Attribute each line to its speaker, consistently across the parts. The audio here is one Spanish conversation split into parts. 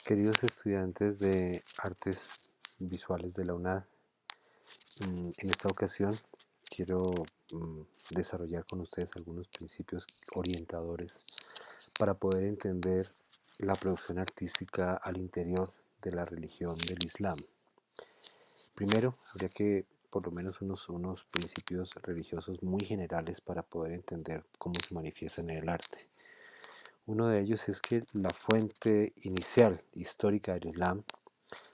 Speaker 1: Queridos estudiantes de Artes Visuales de la UNAD, en esta ocasión quiero desarrollar con ustedes algunos principios orientadores para poder entender la producción artística al interior de la religión del Islam. Primero, habría que por lo menos unos principios religiosos muy generales para poder entender cómo se manifiestan en el arte. Uno de ellos es que la fuente inicial histórica del Islam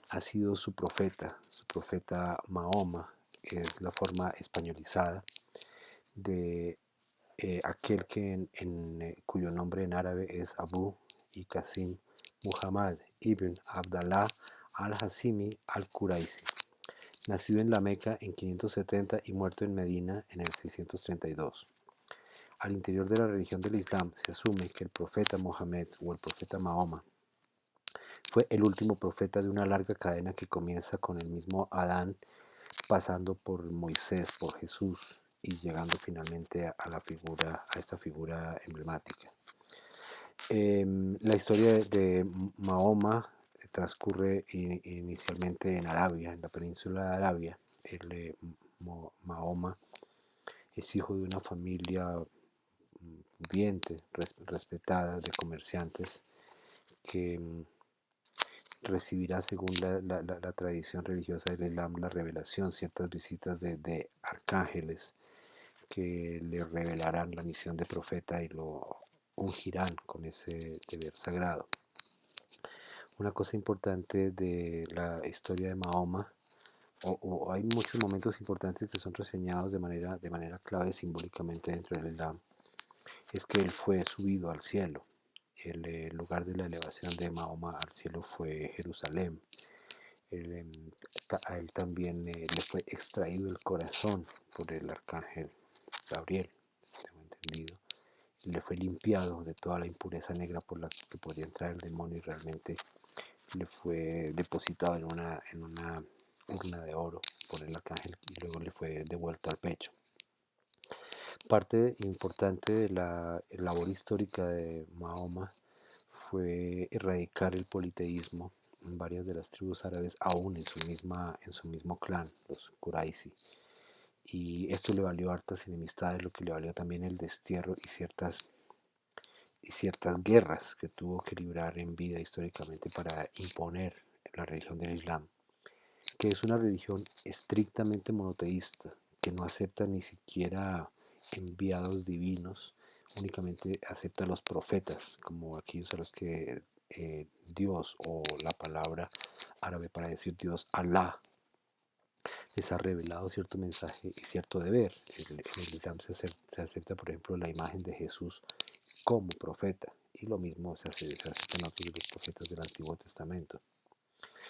Speaker 1: ha sido su profeta Mahoma, que es la forma españolizada de aquel que cuyo nombre en árabe es Abu y Qasim Muhammad ibn Abdallah al-Hasimi al-Quraisi, nacido en la Meca en 570 y muerto en Medina en el 632. Al interior de la religión del Islam se asume que el profeta Mohammed o el profeta Mahoma fue el último profeta de una larga cadena que comienza con el mismo Adán, pasando por Moisés, por Jesús y llegando finalmente a esta figura emblemática. La historia de Mahoma transcurre inicialmente en Arabia, en la península de Arabia. Mahoma es hijo de una familia pudiente, respetada, de comerciantes, que recibirá, según la tradición religiosa del Islam, la revelación, ciertas visitas de arcángeles que le revelarán la misión de profeta y lo ungirán con ese deber sagrado. Una cosa importante de la historia de Mahoma, o hay muchos momentos importantes que son reseñados de manera clave simbólicamente dentro del Islam, es que él fue subido al cielo. El lugar de la elevación de Mahoma al cielo fue Jerusalén. A él también le fue extraído el corazón por el arcángel Gabriel, tengo entendido. Le fue limpiado de toda la impureza negra por la que podía entrar el demonio y realmente le fue depositado en una urna de oro por el arcángel y luego le fue devuelto al pecho. Parte importante de la labor histórica de Mahoma fue erradicar el politeísmo en varias de las tribus árabes, aún en su mismo clan, los Quraisi. Y esto le valió hartas enemistades, lo que le valió también el destierro y ciertas guerras que tuvo que librar en vida históricamente para imponer la religión del Islam, que es una religión estrictamente monoteísta, que no acepta ni siquiera enviados divinos, únicamente acepta a los profetas, como aquellos a los que Dios, o la palabra árabe para decir Dios, Alá, les ha revelado cierto mensaje y cierto deber. En el Islam se acepta, por ejemplo, la imagen de Jesús como profeta, y lo mismo se aceptan otros de los profetas del Antiguo Testamento.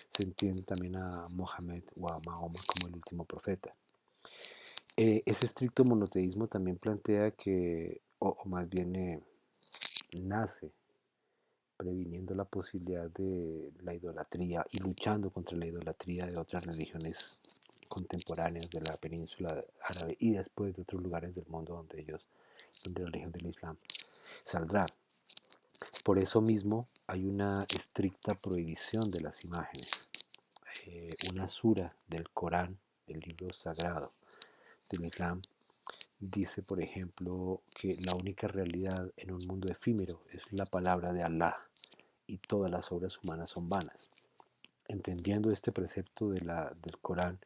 Speaker 1: Se entiende también a Mohammed o a Mahoma como el último profeta. Ese estricto monoteísmo también plantea que, o más bien nace previniendo la posibilidad de la idolatría y luchando contra la idolatría de otras religiones contemporáneas de la península árabe y después de otros lugares del mundo donde la religión del Islam saldrá. Por eso mismo hay una estricta prohibición de las imágenes. Una sura del Corán, el libro sagrado del Islam, dice, por ejemplo, que la única realidad en un mundo efímero es la palabra de Allah y todas las obras humanas son vanas. Entendiendo este precepto del Corán,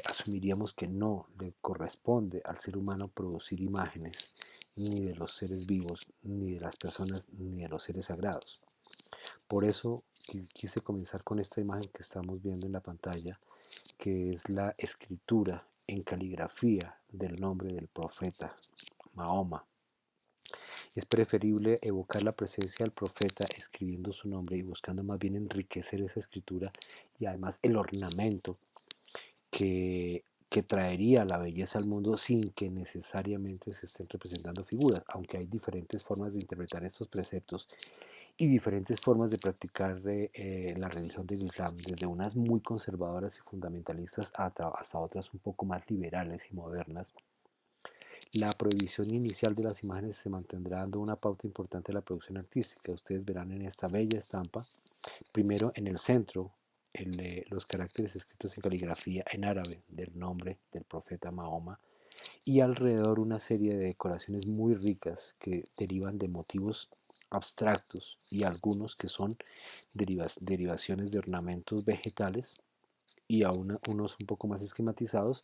Speaker 1: asumiríamos que no le corresponde al ser humano producir imágenes ni de los seres vivos, ni de las personas, ni de los seres sagrados. Por eso quise comenzar con esta imagen que estamos viendo en la pantalla, que es la escritura en caligrafía del nombre del profeta Mahoma. Es preferible evocar la presencia del profeta escribiendo su nombre y buscando más bien enriquecer esa escritura y además el ornamento que traería la belleza al mundo sin que necesariamente se estén representando figuras, aunque hay diferentes formas de interpretar estos preceptos y diferentes formas de practicar la religión del Islam, desde unas muy conservadoras y fundamentalistas hasta otras un poco más liberales y modernas. La prohibición inicial de las imágenes se mantendrá dando una pauta importante a la producción artística. Ustedes verán en esta bella estampa Primero en el centro, los caracteres escritos en caligrafía en árabe del nombre del profeta Mahoma, y alrededor una serie de decoraciones muy ricas que derivan de motivos abstractos y algunos que son derivaciones de ornamentos vegetales y a unos un poco más esquematizados,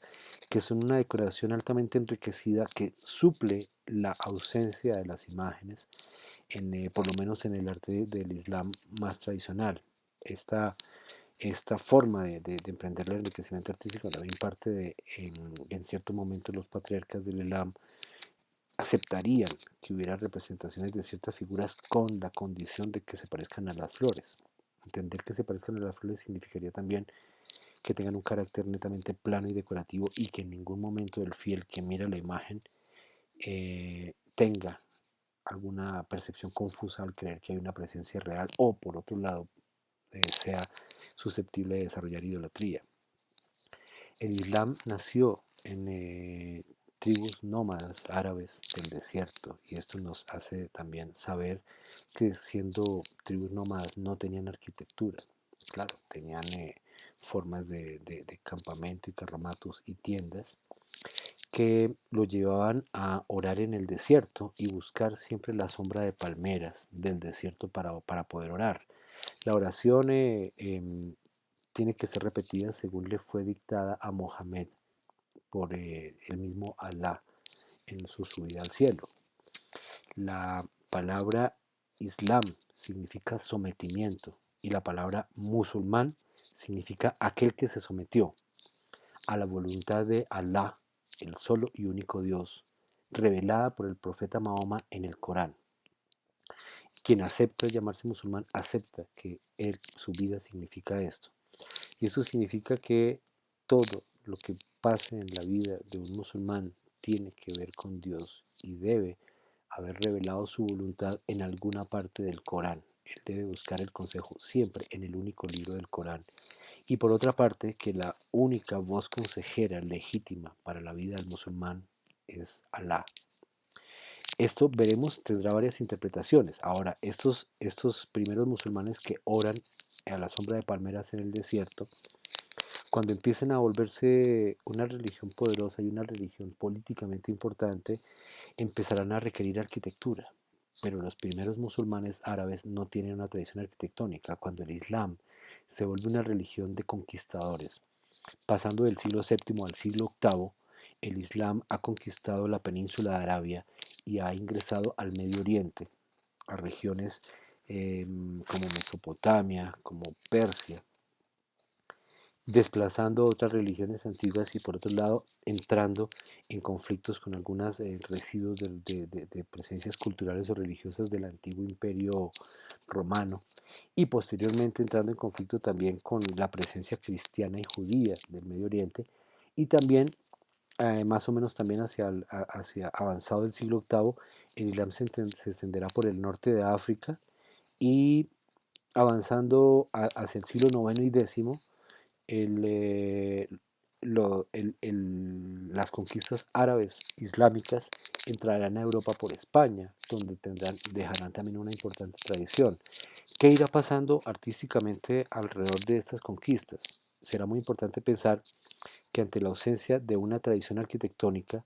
Speaker 1: que son una decoración altamente enriquecida que suple la ausencia de las imágenes, por lo menos en el arte del Islam más tradicional. Esta, esta forma de emprender el enriquecimiento artístico también parte en cierto momento los patriarcas del Islam aceptarían que hubiera representaciones de ciertas figuras con la condición de que se parezcan a las flores. Entender que se parezcan a las flores significaría también que tengan un carácter netamente plano y decorativo y que en ningún momento el fiel que mira la imagen tenga alguna percepción confusa al creer que hay una presencia real o por otro lado sea susceptible de desarrollar idolatría. El Islam nació en tribus nómadas árabes del desierto y esto nos hace también saber que siendo tribus nómadas no tenían arquitectura. Claro, tenían formas de campamento y carromatos y tiendas que lo llevaban a orar en el desierto y buscar siempre la sombra de palmeras del desierto para poder orar. La oración tiene que ser repetida según le fue dictada a Mohammed por el mismo Alá en su subida al cielo. La palabra Islam significa sometimiento y la palabra musulmán significa aquel que se sometió a la voluntad de Alá, el solo y único Dios, revelada por el profeta Mahoma en el Corán. Quien acepta llamarse musulmán acepta que su vida significa esto. Y eso significa que todo lo que pase en la vida de un musulmán tiene que ver con Dios y debe haber revelado su voluntad en alguna parte del Corán. Él debe buscar el consejo siempre en el único libro del Corán. Y por otra parte, que la única voz consejera legítima para la vida del musulmán es Alá. Esto veremos tendrá varias interpretaciones. Ahora, estos primeros musulmanes que oran a la sombra de palmeras en el desierto, cuando empiecen a volverse una religión poderosa y una religión políticamente importante, empezarán a requerir arquitectura. Pero los primeros musulmanes árabes no tienen una tradición arquitectónica. Cuando el Islam se vuelve una religión de conquistadores, pasando del siglo VII al siglo VIII, el Islam ha conquistado la península de Arabia y ha ingresado al Medio Oriente, a regiones como Mesopotamia, como Persia, desplazando otras religiones antiguas y por otro lado entrando en conflictos con algunos residuos de presencias culturales o religiosas del antiguo imperio romano y posteriormente entrando en conflicto también con la presencia cristiana y judía del Medio Oriente y también más o menos también hacia avanzado el siglo VIII el Islam se extenderá por el norte de África y avanzando hacia el siglo IX y X el, las conquistas árabes islámicas entrarán a Europa por España, donde dejarán también una importante tradición. ¿Qué irá pasando artísticamente alrededor de estas conquistas? Será muy importante pensar que ante la ausencia de una tradición arquitectónica,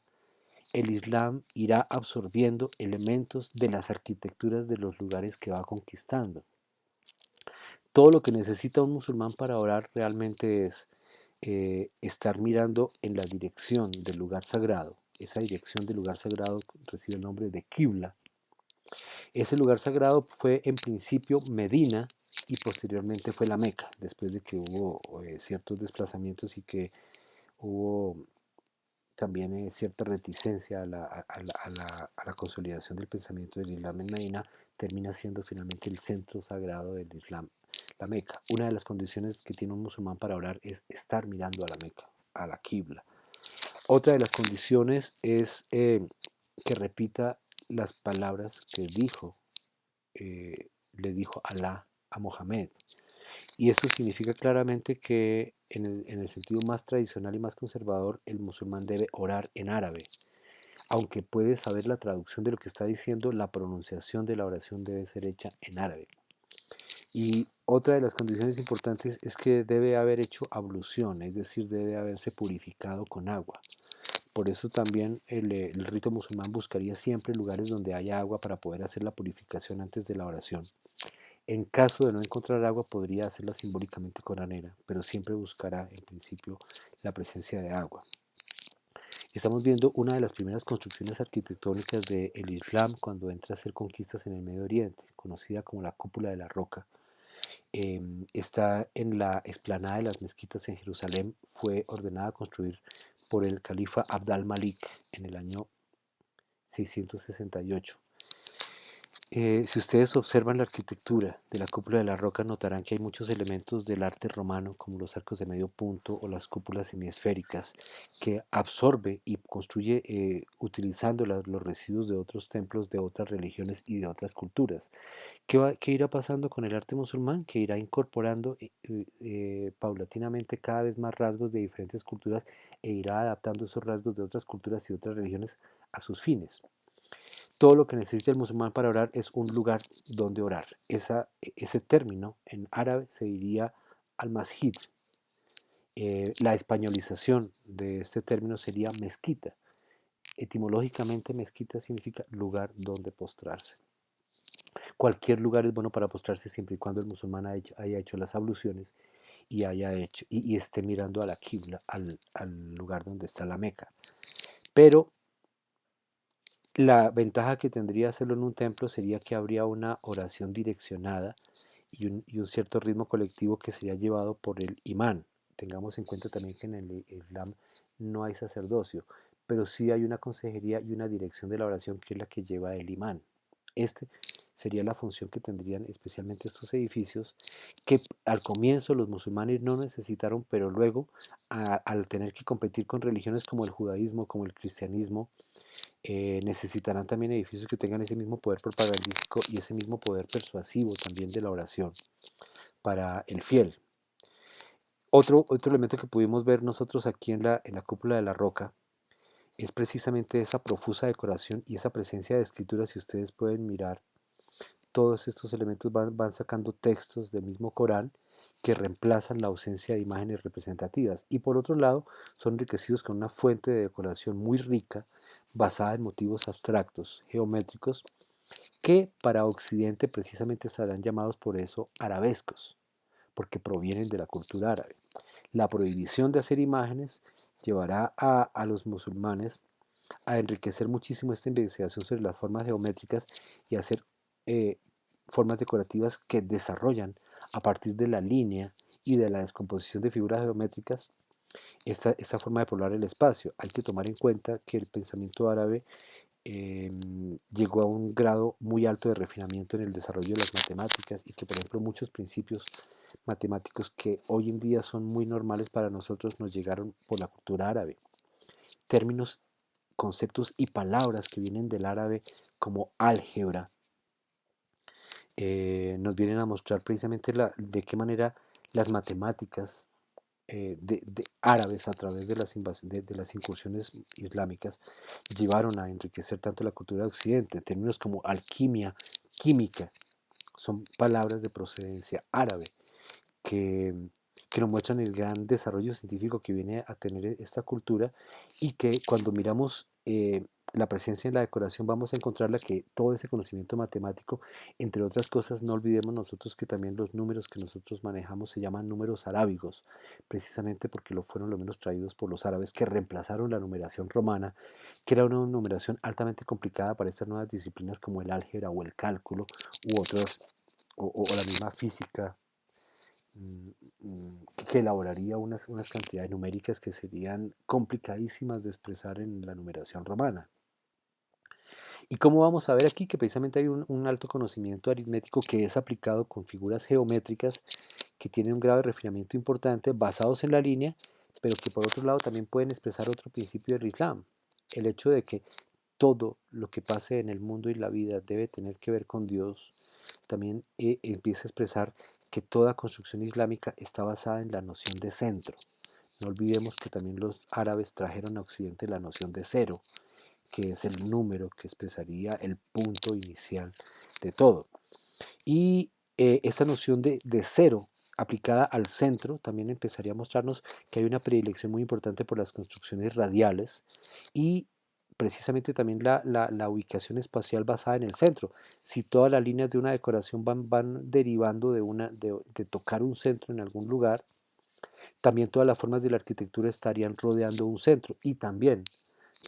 Speaker 1: el Islam irá absorbiendo elementos de las arquitecturas de los lugares que va conquistando. Todo lo que necesita un musulmán para orar realmente es estar mirando en la dirección del lugar sagrado. Esa dirección del lugar sagrado recibe el nombre de Qibla. Ese lugar sagrado fue en principio Medina y posteriormente fue la Meca, después de que hubo ciertos desplazamientos y que hubo también cierta reticencia a la consolidación del pensamiento del Islam en Medina, termina siendo finalmente el centro sagrado del Islam, la Meca. Una de las condiciones que tiene un musulmán para orar es estar mirando a la Meca, a la Qibla. Otra de las condiciones es que repita las palabras que le dijo Alá a Mohammed. Y esto significa claramente que en el sentido más tradicional y más conservador, el musulmán debe orar en árabe. Aunque puede saber la traducción de lo que está diciendo, la pronunciación de la oración debe ser hecha en árabe. Y otra de las condiciones importantes es que debe haber hecho ablución, es decir, debe haberse purificado con agua. Por eso también el rito musulmán buscaría siempre lugares donde haya agua para poder hacer la purificación antes de la oración. En caso de no encontrar agua, podría hacerla simbólicamente con arena, pero siempre buscará en principio la presencia de agua. Estamos viendo una de las primeras construcciones arquitectónicas del Islam cuando entra a hacer conquistas en el Medio Oriente, conocida como la Cúpula de la Roca. Está en la explanada de las mezquitas en Jerusalén. Fue ordenada construir por el califa Abd al-Malik en el año 668. Si ustedes observan la arquitectura de la cúpula de la roca, notarán que hay muchos elementos del arte romano, como los arcos de medio punto o las cúpulas semiesféricas, que absorbe y construye utilizando los residuos de otros templos, de otras religiones y de otras culturas. ¿Qué irá pasando con el arte musulmán? Que irá incorporando paulatinamente cada vez más rasgos de diferentes culturas e irá adaptando esos rasgos de otras culturas y otras religiones a sus fines. Todo lo que necesita el musulmán para orar es un lugar donde orar. Ese término en árabe se diría al-masjid. La españolización de este término sería mezquita. Etimológicamente, mezquita significa lugar donde postrarse. Cualquier lugar es bueno para postrarse siempre y cuando el musulmán haya hecho las abluciones y esté mirando a la qibla, al lugar donde está la Meca. Pero la ventaja que tendría hacerlo en un templo sería que habría una oración direccionada y un cierto ritmo colectivo que sería llevado por el imán. Tengamos en cuenta también que en el Islam no hay sacerdocio, pero sí hay una consejería y una dirección de la oración que es la que lleva el imán. Este sería la función que tendrían especialmente estos edificios que al comienzo los musulmanes no necesitaron, pero luego al tener que competir con religiones como el judaísmo, como el cristianismo, necesitarán también edificios que tengan ese mismo poder propagandístico y ese mismo poder persuasivo también de la oración para el fiel. Otro elemento que pudimos ver nosotros aquí en la cúpula de la roca es precisamente esa profusa decoración y esa presencia de escritura. Si ustedes pueden mirar, todos estos elementos van sacando textos del mismo Corán que reemplazan la ausencia de imágenes representativas y por otro lado son enriquecidos con una fuente de decoración muy rica basada en motivos abstractos, geométricos, que para Occidente precisamente estarán llamados por eso arabescos, porque provienen de la cultura árabe. La prohibición de hacer imágenes llevará a los musulmanes a enriquecer muchísimo esta investigación sobre las formas geométricas y hacer eh, formas decorativas que desarrollan a partir de la línea y de la descomposición de figuras geométricas esta forma de poblar el espacio. Hay que tomar en cuenta que el pensamiento árabe llegó a un grado muy alto de refinamiento en el desarrollo de las matemáticas y que, por ejemplo, muchos principios matemáticos que hoy en día son muy normales para nosotros nos llegaron por la cultura árabe. Términos, conceptos y palabras que vienen del árabe como álgebra nos vienen a mostrar precisamente de qué manera las matemáticas de árabes a través de de las incursiones islámicas llevaron a enriquecer tanto la cultura de Occidente. Términos como alquimia, química, son palabras de procedencia árabe que, que nos muestran el gran desarrollo científico que viene a tener esta cultura y que cuando miramos la presencia en la decoración vamos a encontrarla que todo ese conocimiento matemático, entre otras cosas, no olvidemos nosotros que también los números que nosotros manejamos se llaman números arábigos, precisamente porque lo fueron los menos traídos por los árabes que reemplazaron la numeración romana, que era una numeración altamente complicada para estas nuevas disciplinas como el álgebra o el cálculo u otras, o la misma física que elaboraría unas cantidades numéricas que serían complicadísimas de expresar en la numeración romana. Y como vamos a ver aquí que precisamente hay un alto conocimiento aritmético que es aplicado con figuras geométricas que tienen un grado de refinamiento importante basados en la línea, pero que por otro lado también pueden expresar otro principio del Islam, el hecho de que todo lo que pase en el mundo y la vida debe tener que ver con Dios, también empieza a expresar que toda construcción islámica está basada en la noción de centro. No olvidemos que también los árabes trajeron a Occidente la noción de cero, que es el número que expresaría el punto inicial de todo. Y esta noción de cero aplicada al centro también empezaría a mostrarnos que hay una predilección muy importante por las construcciones radiales y precisamente también la ubicación espacial basada en el centro. Si todas las líneas de una decoración van derivando de tocar un centro en algún lugar, también todas las formas de la arquitectura estarían rodeando un centro y también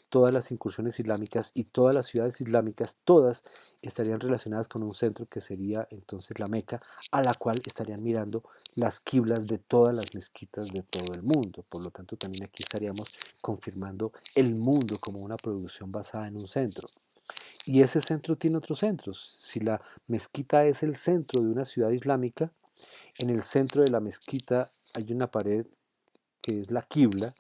Speaker 1: todas las incursiones islámicas y todas las ciudades islámicas, todas estarían relacionadas con un centro que sería entonces la Meca, a la cual estarían mirando las quiblas de todas las mezquitas de todo el mundo. Por lo tanto, también aquí estaríamos confirmando el mundo como una producción basada en un centro. Y ese centro tiene otros centros. Si la mezquita es el centro de una ciudad islámica, en el centro de la mezquita hay una pared que es la quibla,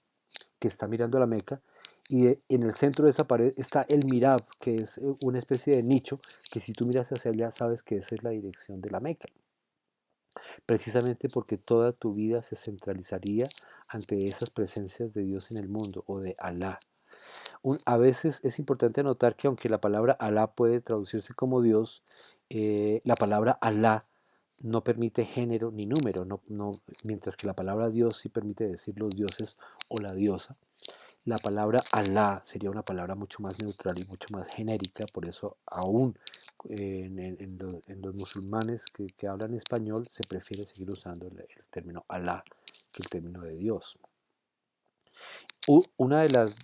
Speaker 1: que está mirando a la Meca, y en el centro de esa pared está el Mirab, que es una especie de nicho, que si tú miras hacia allá sabes que esa es la dirección de la Meca, precisamente porque toda tu vida se centralizaría ante esas presencias de Dios en el mundo o de Alá. A veces es importante anotar que aunque la palabra Alá puede traducirse como Dios, la palabra Alá no permite género ni número, mientras que la palabra Dios sí permite decir los dioses o la diosa. La palabra Alá sería una palabra mucho más neutral y mucho más genérica, por eso aún en los musulmanes que hablan español se prefiere seguir usando el término Alá que el término de Dios. Una de las,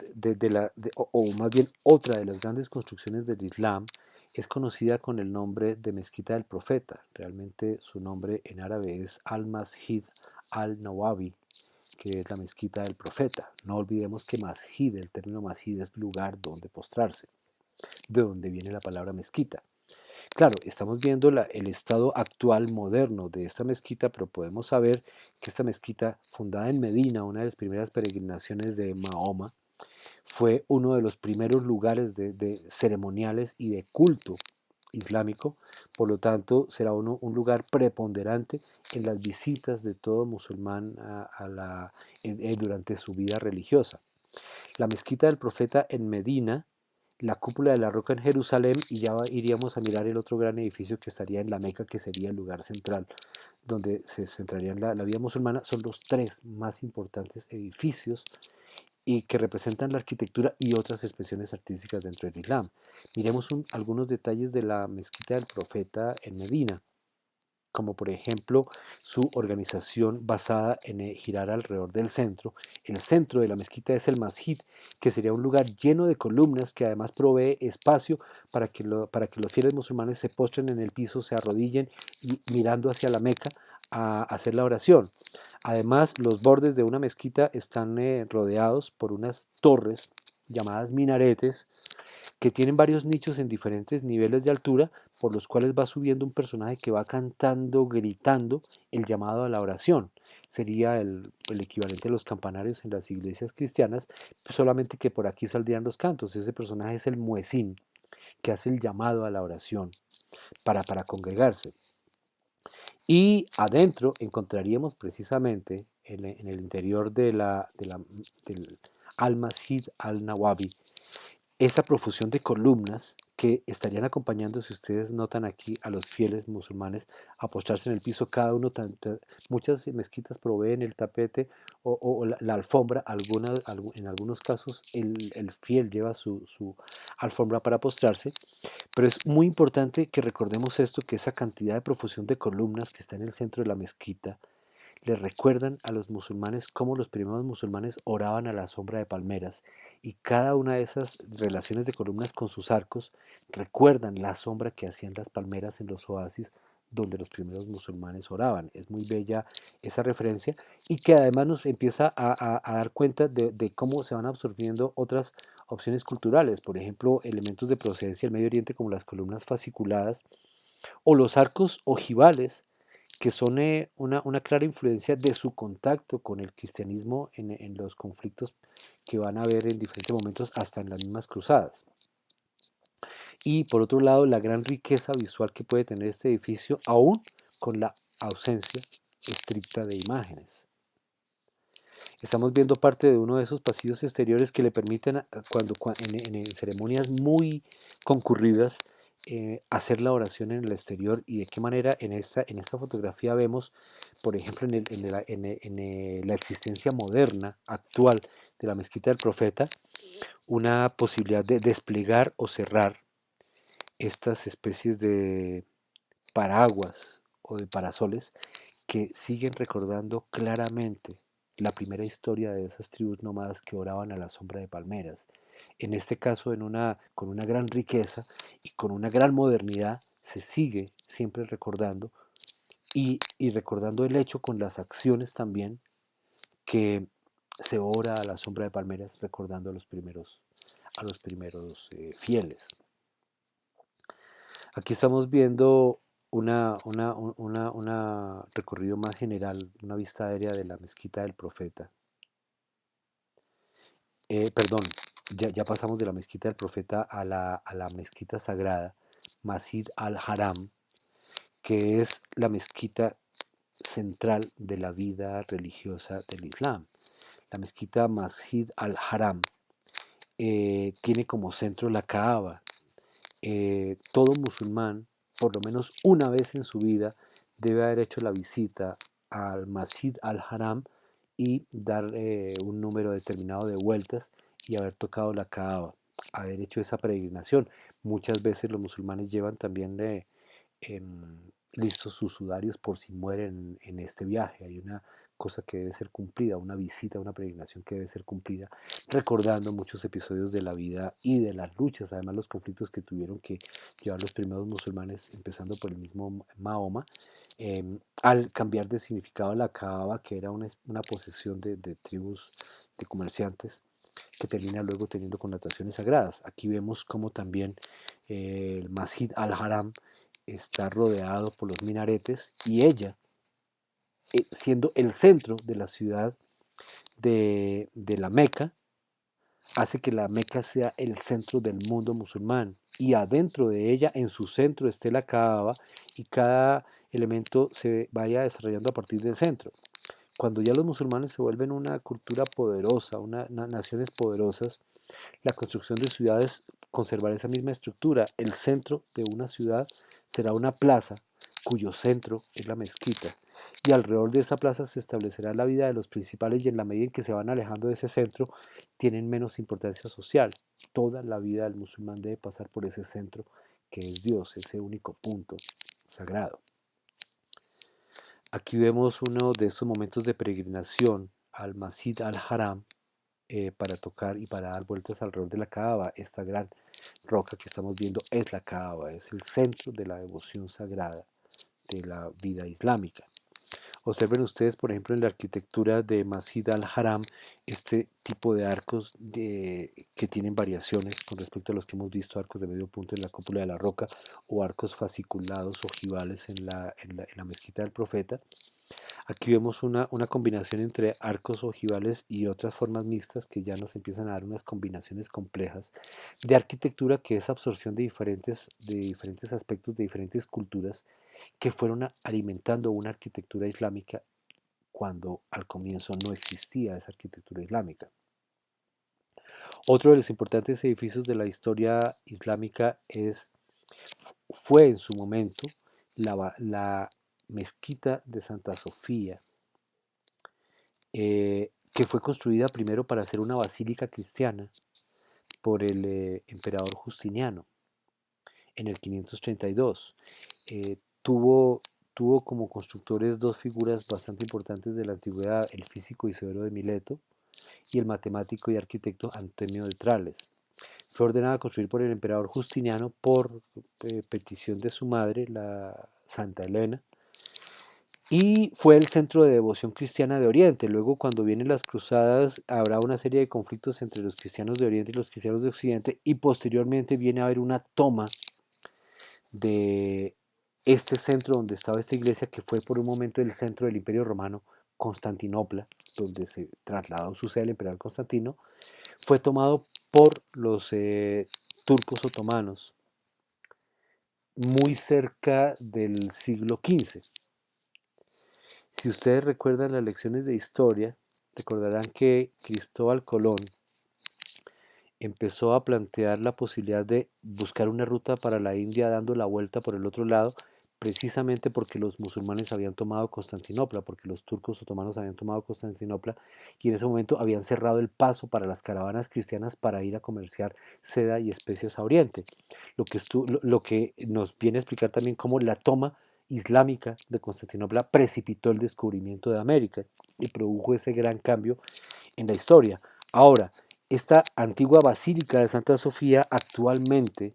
Speaker 1: o más bien otra de las grandes construcciones del Islam es conocida con el nombre de Mezquita del Profeta. Realmente su nombre en árabe es Al-Masjid al-Nawawi, que es la mezquita del profeta. No olvidemos que masjid, el término masjid es lugar donde postrarse, de donde viene la palabra mezquita. Claro, estamos viendo el estado actual moderno de esta mezquita, pero podemos saber que esta mezquita, fundada en Medina, una de las primeras peregrinaciones de Mahoma, fue uno de los primeros lugares de ceremoniales y de culto islámico, por lo tanto será un lugar preponderante en las visitas de todo musulmán durante su vida religiosa. La mezquita del profeta en Medina, la cúpula de la roca en Jerusalén y ya iríamos a mirar el otro gran edificio que estaría en la Meca, que sería el lugar central donde se centraría la vida musulmana, son los tres más importantes edificios y que representan la arquitectura y otras expresiones artísticas dentro del Islam. Miremos algunos detalles de la mezquita del profeta en Medina, como por ejemplo su organización basada en girar alrededor del centro. El centro de la mezquita es el masjid, que sería un lugar lleno de columnas que además provee espacio para que los fieles musulmanes se postren en el piso, se arrodillen y mirando hacia la Meca a hacer la oración. Además, los bordes de una mezquita están rodeados por unas torres llamadas minaretes que tienen varios nichos en diferentes niveles de altura, por los cuales va subiendo un personaje que va cantando, gritando el llamado a la oración. Sería el equivalente a los campanarios en las iglesias cristianas, solamente que por aquí saldrían los cantos. Ese personaje es el muezín, que hace el llamado a la oración para congregarse. Y adentro encontraríamos precisamente en el interior del Al-Masjid al-Nawawi esa profusión de columnas que estarían acompañando, si ustedes notan aquí, a los fieles musulmanes a postrarse en el piso, cada uno, muchas mezquitas proveen el tapete o la alfombra, en algunos casos el fiel lleva su alfombra para postrarse, pero es muy importante que recordemos esto, que esa cantidad de profusión de columnas que está en el centro de la mezquita, le recuerdan a los musulmanes cómo los primeros musulmanes oraban a la sombra de palmeras y cada una de esas relaciones de columnas con sus arcos recuerdan la sombra que hacían las palmeras en los oasis donde los primeros musulmanes oraban. Es muy bella esa referencia y que además nos empieza a dar cuenta de cómo se van absorbiendo otras opciones culturales, por ejemplo, elementos de procedencia del Medio Oriente como las columnas fasciculadas o los arcos ojivales que son una clara influencia de su contacto con el cristianismo en los conflictos que van a haber en diferentes momentos, hasta en las mismas cruzadas. Y por otro lado, la gran riqueza visual que puede tener este edificio, aún con la ausencia estricta de imágenes. Estamos viendo parte de uno de esos pasillos exteriores que le permiten, en ceremonias muy concurridas, hacer la oración en el exterior y de qué manera en esta fotografía vemos, por ejemplo, en la existencia moderna, actual de la mezquita del profeta, una posibilidad de desplegar o cerrar estas especies de paraguas o de parasoles que siguen recordando claramente la primera historia de esas tribus nómadas que oraban a la sombra de palmeras. En este caso, con una gran riqueza y con una gran modernidad, se sigue siempre recordando y recordando el hecho con las acciones también que se ora a la sombra de palmeras recordando a los primeros fieles. Aquí estamos viendo una recorrido más general, una vista aérea de la mezquita del profeta. Perdón, ya pasamos de la mezquita del profeta a la mezquita sagrada, Masjid al-Haram, que es la mezquita central de la vida religiosa del Islam. La mezquita Masjid al-Haram tiene como centro la Kaaba. Todo musulmán, por lo menos una vez en su vida, debe haber hecho la visita al Masjid al-Haram y dar un número determinado de vueltas y haber tocado la Kaaba, haber hecho esa peregrinación. Muchas veces los musulmanes llevan también listos sus sudarios por si mueren en este viaje. Hay una cosa que debe ser cumplida, una visita, una peregrinación que debe ser cumplida, recordando muchos episodios de la vida y de las luchas, además los conflictos que tuvieron que llevar los primeros musulmanes, empezando por el mismo Mahoma, al cambiar de significado a la Kaaba, que era una posesión de tribus de comerciantes, que termina luego teniendo connotaciones sagradas. Aquí vemos cómo también el Masjid al-Haram está rodeado por los minaretes y ella, siendo el centro de la ciudad de la Meca, hace que la Meca sea el centro del mundo musulmán y adentro de ella, en su centro, esté la Kaaba y cada elemento se vaya desarrollando a partir del centro. Cuando ya los musulmanes se vuelven una cultura poderosa, naciones poderosas, la construcción de ciudades conservará esa misma estructura. El centro de una ciudad será una plaza cuyo centro es la mezquita. Y alrededor de esa plaza se establecerá la vida de los principales y en la medida en que se van alejando de ese centro, tienen menos importancia social. Toda la vida del musulmán debe pasar por ese centro que es Dios, ese único punto sagrado. Aquí vemos uno de estos momentos de peregrinación al Masjid al-Haram, para tocar y para dar vueltas alrededor de la Kaaba. Esta gran roca que estamos viendo es la Kaaba, es el centro de la devoción sagrada de la vida islámica. Observen ustedes, por ejemplo, en la arquitectura de Masjid al-Haram, este tipo de arcos que tienen variaciones con respecto a los que hemos visto, arcos de medio punto en la cúpula de la roca o arcos fasciculados ojivales en la mezquita del profeta. Aquí vemos una combinación entre arcos ojivales y otras formas mixtas que ya nos empiezan a dar unas combinaciones complejas de arquitectura que es absorción de diferentes aspectos de diferentes culturas que fueron alimentando una arquitectura islámica cuando al comienzo no existía esa arquitectura islámica. Otro de los importantes edificios de la historia islámica fue en su momento la mezquita de Santa Sofía, que fue construida primero para ser una basílica cristiana por el emperador Justiniano en el 532. Tuvo como constructores dos figuras bastante importantes de la antigüedad, el físico Isidoro de Mileto y el matemático y arquitecto Antonio de Trales. Fue ordenada a construir por el emperador Justiniano por petición de su madre, la Santa Elena, y fue el centro de devoción cristiana de Oriente. Luego, cuando vienen las cruzadas, habrá una serie de conflictos entre los cristianos de Oriente y los cristianos de Occidente, y posteriormente viene a haber una toma de este centro donde estaba esta iglesia, que fue por un momento el centro del Imperio Romano, Constantinopla, donde se trasladó su sede el emperador Constantino, fue tomado por los turcos otomanos muy cerca del siglo XV. Si ustedes recuerdan las lecciones de historia, recordarán que Cristóbal Colón empezó a plantear la posibilidad de buscar una ruta para la India dando la vuelta por el otro lado, precisamente porque los musulmanes habían tomado Constantinopla, porque los turcos otomanos habían tomado Constantinopla y en ese momento habían cerrado el paso para las caravanas cristianas para ir a comerciar seda y especias a Oriente. Lo que nos viene a explicar también cómo la toma islámica de Constantinopla precipitó el descubrimiento de América y produjo ese gran cambio en la historia. Ahora, esta antigua basílica de Santa Sofía actualmente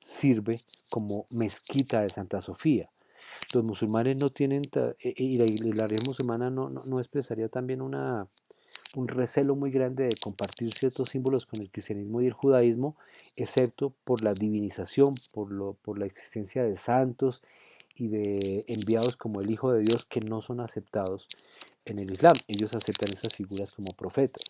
Speaker 1: sirve como mezquita de Santa Sofía. Los musulmanes no tienen, y la religión musulmana no expresaría también un recelo muy grande de compartir ciertos símbolos con el cristianismo y el judaísmo, excepto por la divinización, por la existencia de santos y de enviados como el Hijo de Dios que no son aceptados en el Islam. Ellos aceptan esas figuras como profetas.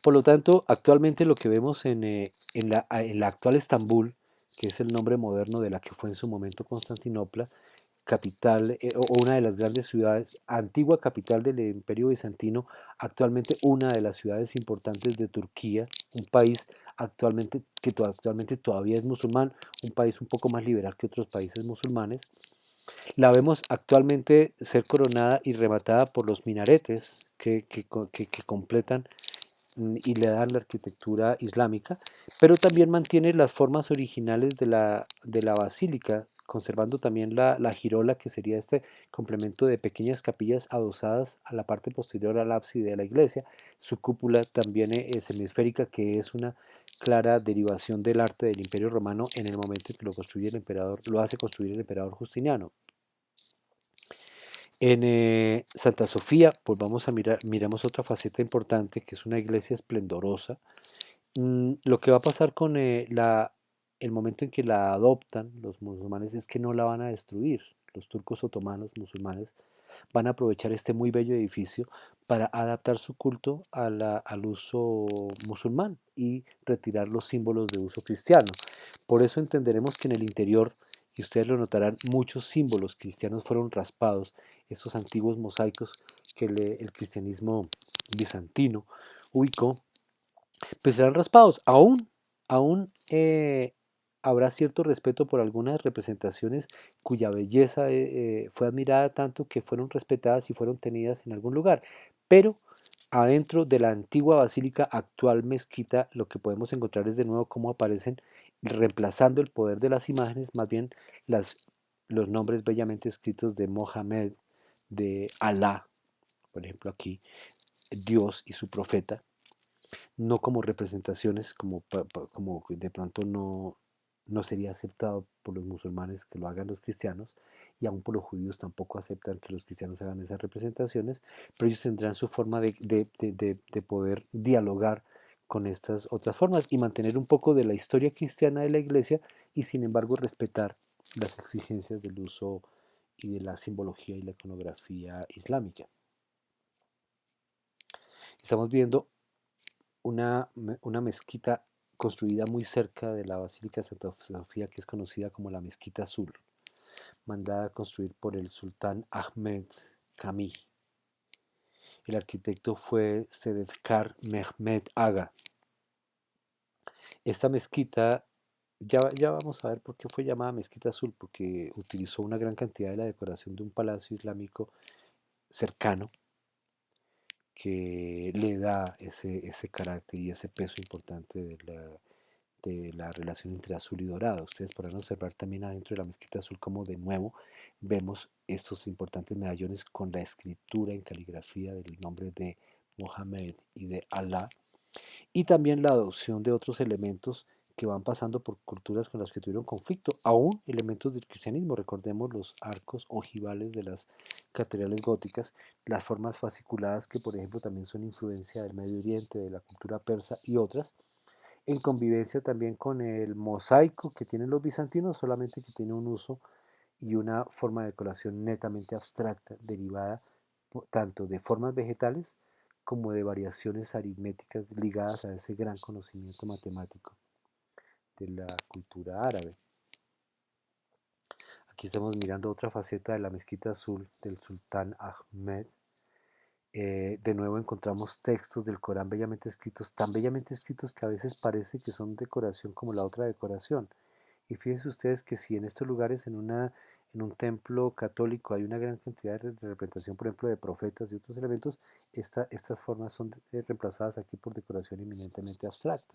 Speaker 1: Por lo tanto, actualmente lo que vemos en la actual Estambul, que es el nombre moderno de la que fue en su momento Constantinopla, capital o una de las grandes ciudades, antigua capital del Imperio Bizantino, actualmente una de las ciudades importantes de Turquía, un país actualmente todavía es musulmán, un país un poco más liberal que otros países musulmanes. La vemos actualmente ser coronada y rematada por los minaretes que completan y le dan la arquitectura islámica, pero también mantiene las formas originales de la basílica, conservando también la girola, que sería este complemento de pequeñas capillas adosadas a la parte posterior al ábside de la iglesia. Su cúpula también es hemisférica, que es una clara derivación del arte del Imperio Romano en el momento en que lo hace construir el emperador Justiniano. En Santa Sofía, pues vamos a miramos otra faceta importante, que es una iglesia esplendorosa. Lo que va a pasar con el momento en que la adoptan los musulmanes es que no la van a destruir. Los turcos otomanos musulmanes van a aprovechar este muy bello edificio para adaptar su culto al uso musulmán y retirar los símbolos de uso cristiano. Por eso entenderemos que en el interior, y ustedes lo notarán, muchos símbolos cristianos fueron raspados, esos antiguos mosaicos que el cristianismo bizantino ubicó, pues serán raspados. Aún habrá cierto respeto por algunas representaciones cuya belleza fue admirada tanto que fueron respetadas y fueron tenidas en algún lugar. Pero adentro de la antigua basílica, actual mezquita, lo que podemos encontrar es de nuevo cómo aparecen, reemplazando el poder de las imágenes, más bien las, los nombres bellamente escritos de Mohammed, de Alá, por ejemplo aquí, Dios y su profeta, no como representaciones, como de pronto no sería aceptado por los musulmanes que lo hagan los cristianos, y aún por los judíos tampoco aceptan que los cristianos hagan esas representaciones, pero ellos tendrán su forma de poder dialogar con estas otras formas y mantener un poco de la historia cristiana de la iglesia y sin embargo respetar las exigencias del uso y de la simbología y la iconografía islámica. Estamos viendo una mezquita construida muy cerca de la Basílica de Santa Sofía, que es conocida como la Mezquita Azul, mandada a construir por el sultán Ahmed Kami. El arquitecto fue Sedefkar Mehmed Aga. Esta mezquita, ya vamos a ver por qué fue llamada Mezquita Azul, porque utilizó una gran cantidad de la decoración de un palacio islámico cercano que le da ese carácter y ese peso importante de la relación entre azul y dorado. Ustedes podrán observar también adentro de la mezquita azul como de nuevo vemos estos importantes medallones con la escritura en caligrafía del nombre de Mohammed y de Alá, y también la adopción de otros elementos que van pasando por culturas con las que tuvieron conflicto, aún elementos del cristianismo. Recordemos los arcos ojivales de las catedrales góticas, las formas fasciculadas que por ejemplo también son influencia del Medio Oriente, de la cultura persa y otras, en convivencia también con el mosaico que tienen los bizantinos, solamente que tiene un uso y una forma de decoración netamente abstracta, derivada tanto de formas vegetales como de variaciones aritméticas ligadas a ese gran conocimiento matemático de la cultura árabe. Aquí estamos mirando otra faceta de la mezquita azul del sultán Ahmed, De nuevo encontramos textos del Corán bellamente escritos, tan bellamente escritos que a veces parece que son decoración como la otra decoración. Y fíjense ustedes que si en estos lugares, en un templo católico, hay una gran cantidad de representación, por ejemplo, de profetas y otros elementos, estas formas son reemplazadas aquí por decoración eminentemente abstracta.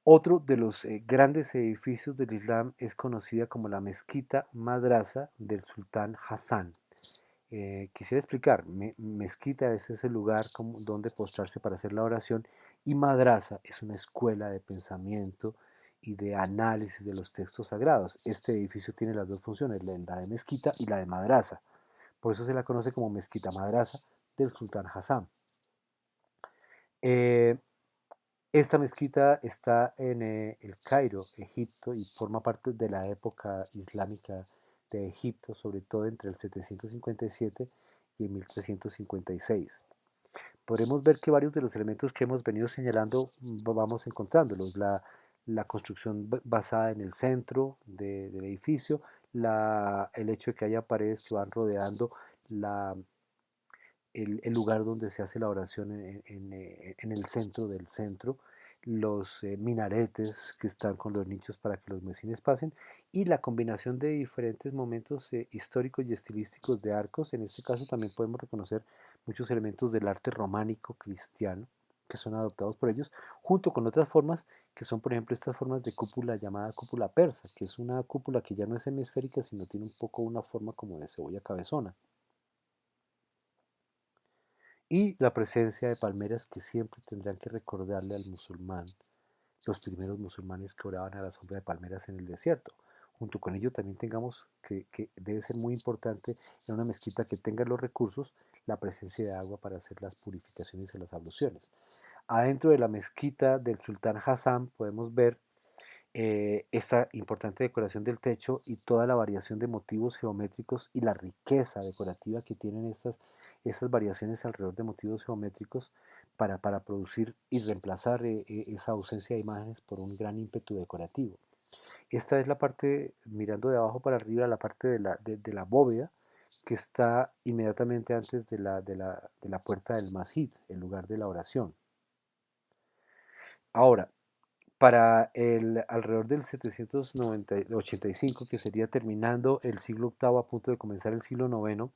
Speaker 1: Otro de los grandes edificios del Islam es conocida como la mezquita madrasa del sultán Hassan. Quisiera explicar, mezquita es ese lugar donde postrarse para hacer la oración y madrasa es una escuela de pensamiento y de análisis de los textos sagrados. Este edificio tiene las dos funciones, la de mezquita y la de madrasa. Por eso se la conoce como mezquita madrasa del sultán Hassan. Eh, Esta mezquita está en el Cairo, Egipto, y forma parte de la época islámica de Egipto, sobre todo entre el 757 y el 1356. Podremos ver que varios de los elementos que hemos venido señalando vamos encontrándolos. La construcción basada en el centro del edificio, el hecho de que haya paredes que van rodeando la, el lugar donde se hace la oración en el centro del centro, los minaretes que están con los nichos para que los mesines pasen y la combinación de diferentes momentos históricos y estilísticos de arcos. En este caso también podemos reconocer muchos elementos del arte románico cristiano que son adoptados por ellos, junto con otras formas que son, por ejemplo, estas formas de cúpula llamada cúpula persa, que es una cúpula que ya no es hemisférica, sino tiene un poco una forma como de cebolla cabezona. Y la presencia de palmeras que siempre tendrán que recordarle al musulmán, los primeros musulmanes que oraban a la sombra de palmeras en el desierto. Junto con ello también tengamos que debe ser muy importante en una mezquita que tenga los recursos, la presencia de agua para hacer las purificaciones y las abluciones. Adentro de la mezquita del sultán Hassan podemos ver esta importante decoración del techo y toda la variación de motivos geométricos y la riqueza decorativa que tienen estas variaciones alrededor de motivos geométricos para producir y reemplazar esa ausencia de imágenes por un gran ímpetu decorativo. Esta es la parte, mirando de abajo para arriba, la parte de la bóveda que está inmediatamente antes de la puerta del masjid, el lugar de la oración. Ahora, para el alrededor del 785, que sería terminando el siglo octavo a punto de comenzar el siglo noveno,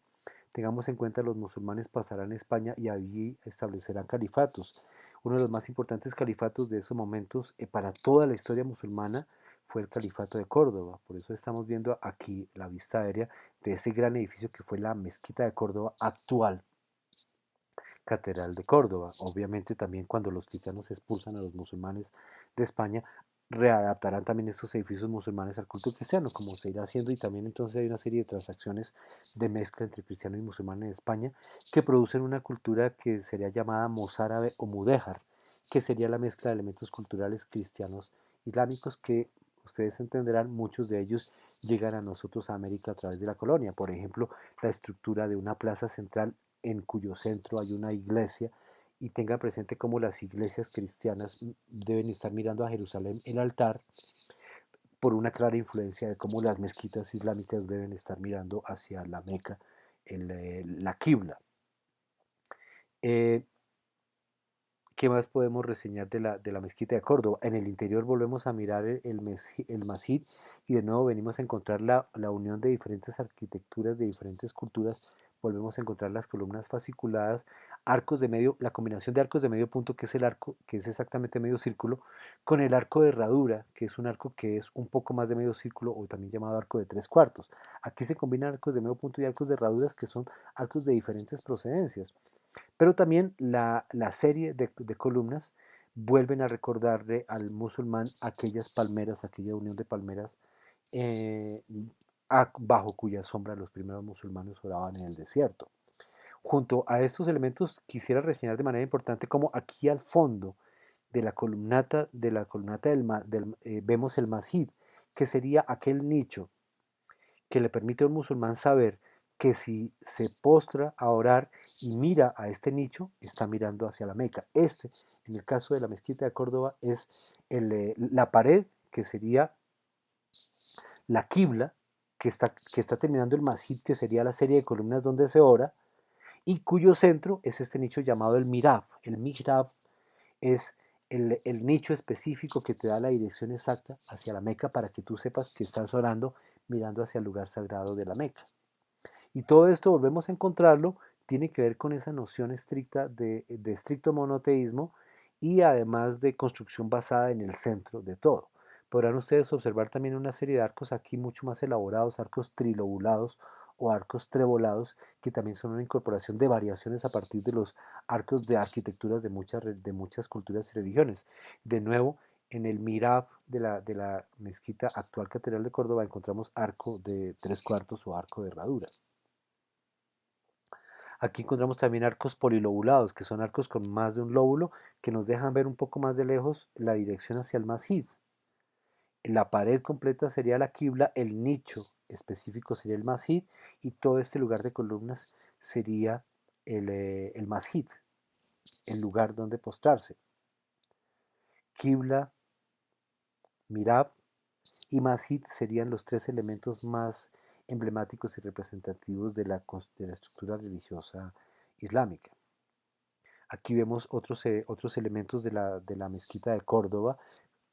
Speaker 1: tengamos en cuenta los musulmanes pasarán a España y allí establecerán califatos. Uno de los más importantes califatos de esos momentos para toda la historia musulmana fue el califato de Córdoba. Por eso estamos viendo aquí la vista aérea de ese gran edificio que fue la mezquita de Córdoba actual. Catedral de Córdoba. Obviamente también cuando los cristianos expulsan a los musulmanes de España, readaptarán también estos edificios musulmanes al culto cristiano, como se irá haciendo, y también entonces hay una serie de transacciones de mezcla entre cristiano y musulmán en España que producen una cultura que sería llamada mozárabe o mudéjar, que sería la mezcla de elementos culturales cristianos islámicos que ustedes entenderán, muchos de ellos llegan a nosotros a América a través de la colonia. Por ejemplo, la estructura de una plaza central en cuyo centro hay una iglesia y tenga presente cómo las iglesias cristianas deben estar mirando a Jerusalén, el altar, por una clara influencia de cómo las mezquitas islámicas deben estar mirando hacia la Meca, la Qibla. Eh, ¿Qué más podemos reseñar de la mezquita de Córdoba? En el interior volvemos a mirar el masjid y de nuevo venimos a encontrar la unión de diferentes arquitecturas, de diferentes culturas. Volvemos a encontrar las columnas fasciculadas, arcos de medio, la combinación de arcos de medio punto, que es el arco, que es exactamente medio círculo, con el arco de herradura, que es un arco que es un poco más de medio círculo o también llamado arco de tres cuartos. Aquí se combinan arcos de medio punto y arcos de herraduras, que son arcos de diferentes procedencias. Pero también la serie de columnas vuelven a recordarle al musulmán aquellas palmeras, aquella unión de palmeras eh, bajo cuya sombra los primeros musulmanes oraban en el desierto. Junto a estos elementos quisiera reseñar de manera importante cómo aquí al fondo de la columnata vemos el masjid, que sería aquel nicho que le permite a un musulmán saber que si se postra a orar y mira a este nicho, está mirando hacia la Meca. En el caso de la mezquita de Córdoba, es la pared que sería la quibla, que está terminando el masjid, que sería la serie de columnas donde se ora, y cuyo centro es este nicho llamado el mihrab. El mihrab es el nicho específico que te da la dirección exacta hacia la Meca para que tú sepas que estás orando mirando hacia el lugar sagrado de la Meca. Y todo esto, volvemos a encontrarlo, tiene que ver con esa noción estricta de estricto monoteísmo y además de construcción basada en el centro de todo. Podrán ustedes observar también una serie de arcos aquí mucho más elaborados, arcos trilobulados o arcos trebolados, que también son una incorporación de variaciones a partir de los arcos de arquitecturas de muchas culturas y religiones. De nuevo, en el mihrab de la mezquita actual Catedral de Córdoba encontramos arco de tres cuartos o arco de herradura. Aquí encontramos también arcos polilobulados, que son arcos con más de un lóbulo, que nos dejan ver un poco más de lejos la dirección hacia el masjid. La pared completa sería la quibla, el nicho específico sería el masjid, y todo este lugar de columnas sería el masjid, el lugar donde postrarse. Quibla, mirab y masjid serían los tres elementos más emblemáticos y representativos de la estructura religiosa islámica. Aquí vemos otros elementos de la mezquita de Córdoba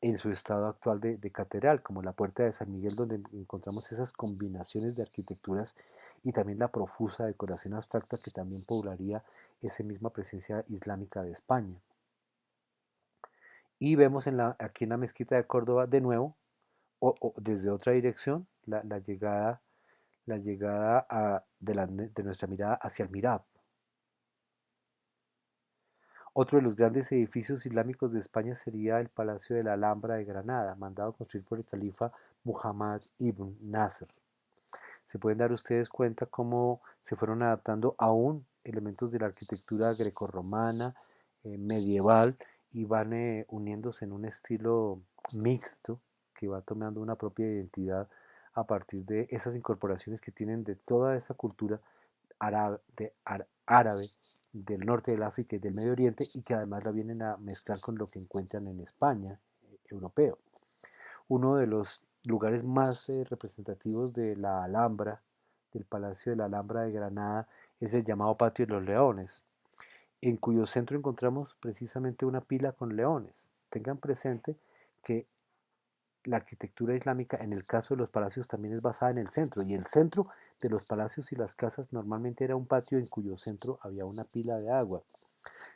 Speaker 1: en su estado actual de catedral, como la puerta de San Miguel, donde encontramos esas combinaciones de arquitecturas y también la profusa decoración abstracta que también poblaría esa misma presencia islámica de España. Y vemos aquí en la mezquita de Córdoba de nuevo, o desde otra dirección, la llegada de nuestra mirada hacia el Mirab. Otro de los grandes edificios islámicos de España sería el Palacio de la Alhambra de Granada, mandado construir por el califa Muhammad ibn Nasr. Se pueden dar ustedes cuenta cómo se fueron adaptando aún elementos de la arquitectura grecorromana, medieval, y van uniéndose en un estilo mixto que va tomando una propia identidad a partir de esas incorporaciones que tienen de toda esa cultura árabe del norte del África y del Medio Oriente, y que además la vienen a mezclar con lo que encuentran en España, europeo. Uno de los lugares más representativos de la Alhambra, del Palacio de la Alhambra de Granada, es el llamado Patio de los Leones, en cuyo centro encontramos precisamente una pila con leones. Tengan presente que la arquitectura islámica, en el caso de los palacios, también es basada en el centro, y el centro de los palacios y las casas normalmente era un patio en cuyo centro había una pila de agua.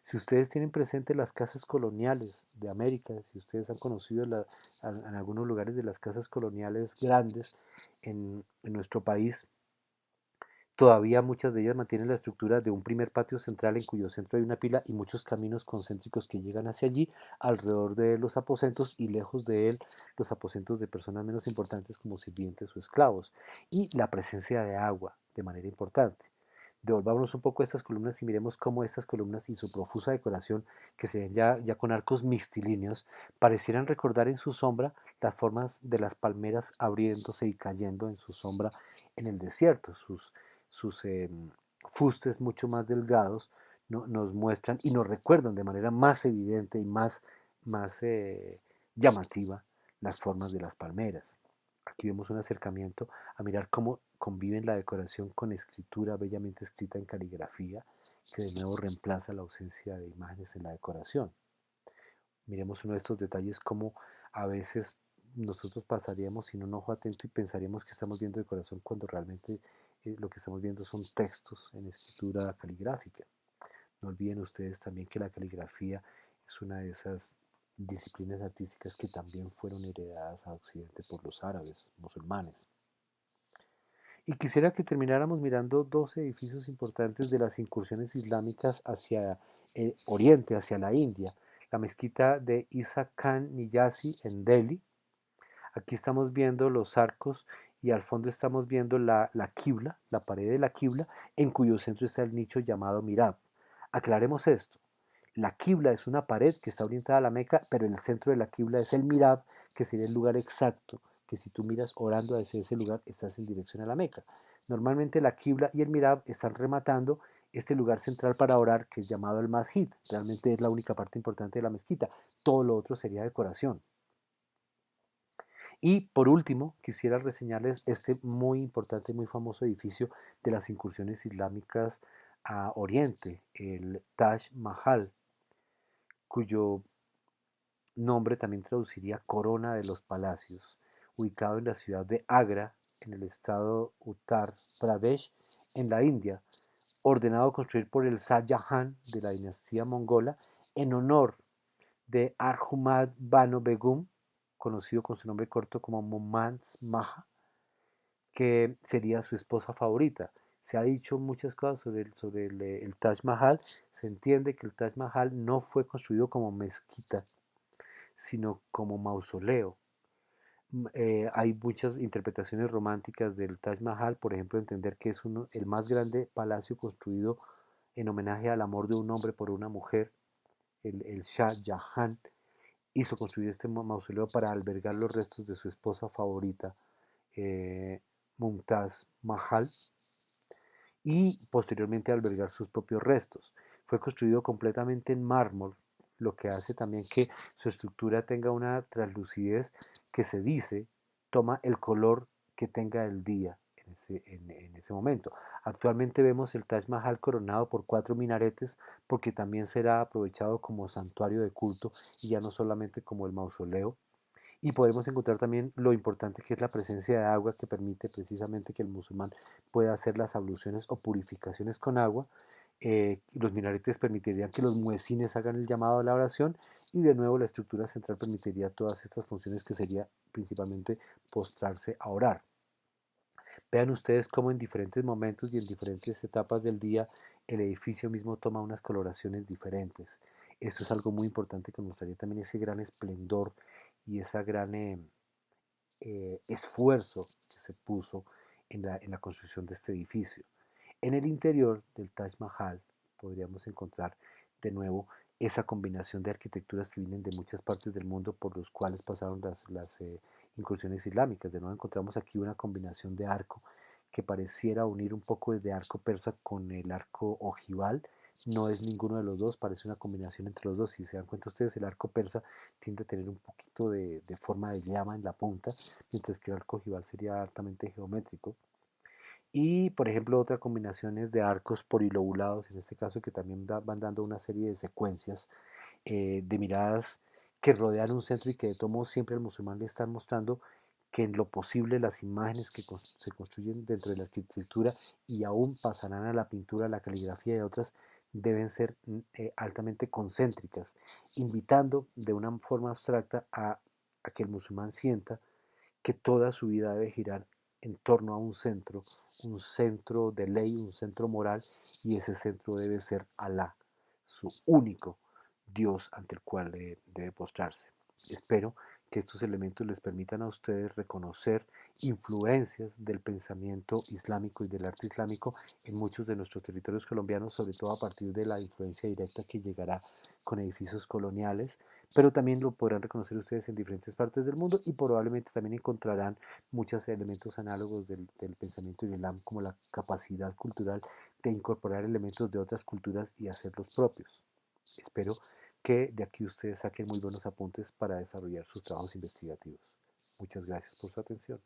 Speaker 1: Si ustedes tienen presente las casas coloniales de América, si ustedes han conocido en algunos lugares de las casas coloniales grandes en nuestro país, todavía muchas de ellas mantienen la estructura de un primer patio central en cuyo centro hay una pila y muchos caminos concéntricos que llegan hacia allí, alrededor de los aposentos, y lejos de él los aposentos de personas menos importantes como sirvientes o esclavos, y la presencia de agua de manera importante. Devolvámonos un poco a estas columnas y miremos cómo estas columnas y su profusa decoración, que se ven ya con arcos mixtilíneos, parecieran recordar en su sombra las formas de las palmeras abriéndose y cayendo en su sombra en el desierto. Sus fustes mucho más delgados nos muestran y nos recuerdan de manera más evidente y más llamativa las formas de las palmeras. Aquí vemos un acercamiento a mirar cómo conviven la decoración con escritura bellamente escrita en caligrafía, que de nuevo reemplaza la ausencia de imágenes en la decoración. Miremos uno de estos detalles, como a veces nosotros pasaríamos sin un ojo atento y pensaríamos que estamos viendo decoración cuando realmente lo que estamos viendo son textos en escritura caligráfica. No olviden ustedes también que la caligrafía es una de esas disciplinas artísticas que también fueron heredadas a Occidente por los árabes, musulmanes. Y quisiera que termináramos mirando dos edificios importantes de las incursiones islámicas hacia el oriente, hacia la India. La mezquita de Isa Khan Niyasi en Delhi. Aquí estamos viendo los arcos y al fondo estamos viendo la quibla, la pared de la quibla, en cuyo centro está el nicho llamado Mirab. Aclaremos esto. La quibla es una pared que está orientada a la Meca, pero el centro de la quibla es el Mirab, que sería el lugar exacto, que si tú miras orando hacia ese lugar, estás en dirección a la Meca. Normalmente la quibla y el Mirab están rematando este lugar central para orar, que es llamado el Masjid. Realmente es la única parte importante de la mezquita. Todo lo otro sería decoración. Y por último, quisiera reseñarles este muy importante, muy famoso edificio de las incursiones islámicas a Oriente, el Taj Mahal, cuyo nombre también traduciría Corona de los Palacios, ubicado en la ciudad de Agra, en el estado Uttar Pradesh, en la India, ordenado construir por el Shah Jahan de la dinastía mongola en honor de Arjumand Banu Begum, conocido con su nombre corto como Mumtaz Mahal, que sería su esposa favorita. Se ha dicho muchas cosas sobre el Taj Mahal. Se entiende que el Taj Mahal no fue construido como mezquita, sino como mausoleo. Hay muchas interpretaciones románticas del Taj Mahal, por ejemplo, entender que es el más grande palacio construido en homenaje al amor de un hombre por una mujer. El Shah Jahan hizo construir este mausoleo para albergar los restos de su esposa favorita, eh, Mumtaz Mahal, y posteriormente albergar sus propios restos. Fue construido completamente en mármol, lo que hace también que su estructura tenga una translucidez que se dice toma el color que tenga el día en ese momento. Actualmente vemos el Taj Mahal coronado por 4 minaretes porque también será aprovechado como santuario de culto y ya no solamente como el mausoleo. Y podemos encontrar también lo importante que es la presencia de agua que permite precisamente que el musulmán pueda hacer las abluciones o purificaciones con agua. Los minaretes permitirían que los muecines hagan el llamado a la oración y de nuevo la estructura central permitiría todas estas funciones que sería principalmente postrarse a orar. Vean ustedes cómo en diferentes momentos y en diferentes etapas del día el edificio mismo toma unas coloraciones diferentes. Esto es algo muy importante que mostraría también ese gran esplendor y esa gran esfuerzo que se puso en la construcción de este edificio. En el interior del Taj Mahal podríamos encontrar de nuevo esa combinación de arquitecturas que vienen de muchas partes del mundo por los cuales pasaron las incursiones islámicas. De nuevo encontramos aquí una combinación de arco que pareciera unir un poco de arco persa con el arco ojival. No es ninguno de los dos, parece una combinación entre los dos. Si se dan cuenta ustedes, el arco persa tiende a tener un poquito de forma de llama en la punta, mientras que el arco ojival sería altamente geométrico. Y, por ejemplo, otra combinación es de arcos porilobulados, en este caso, que también van dando una serie de secuencias de miradas que rodean un centro y que de todo modo siempre al musulmán le están mostrando que en lo posible las imágenes que se construyen dentro de la arquitectura y aún pasarán a la pintura, a la caligrafía y otras deben ser altamente concéntricas, invitando de una forma abstracta a que el musulmán sienta que toda su vida debe girar en torno a un centro de ley, un centro moral, y ese centro debe ser Alá, su único Dios ante el cual debe postrarse. Espero que estos elementos les permitan a ustedes reconocer influencias del pensamiento islámico y del arte islámico en muchos de nuestros territorios colombianos, sobre todo a partir de la influencia directa que llegará con edificios coloniales, pero también lo podrán reconocer ustedes en diferentes partes del mundo y probablemente también encontrarán muchos elementos análogos del pensamiento islam, como la capacidad cultural de incorporar elementos de otras culturas y hacerlos propios. Espero que de aquí ustedes saquen muy buenos apuntes para desarrollar sus trabajos investigativos. Muchas gracias por su atención.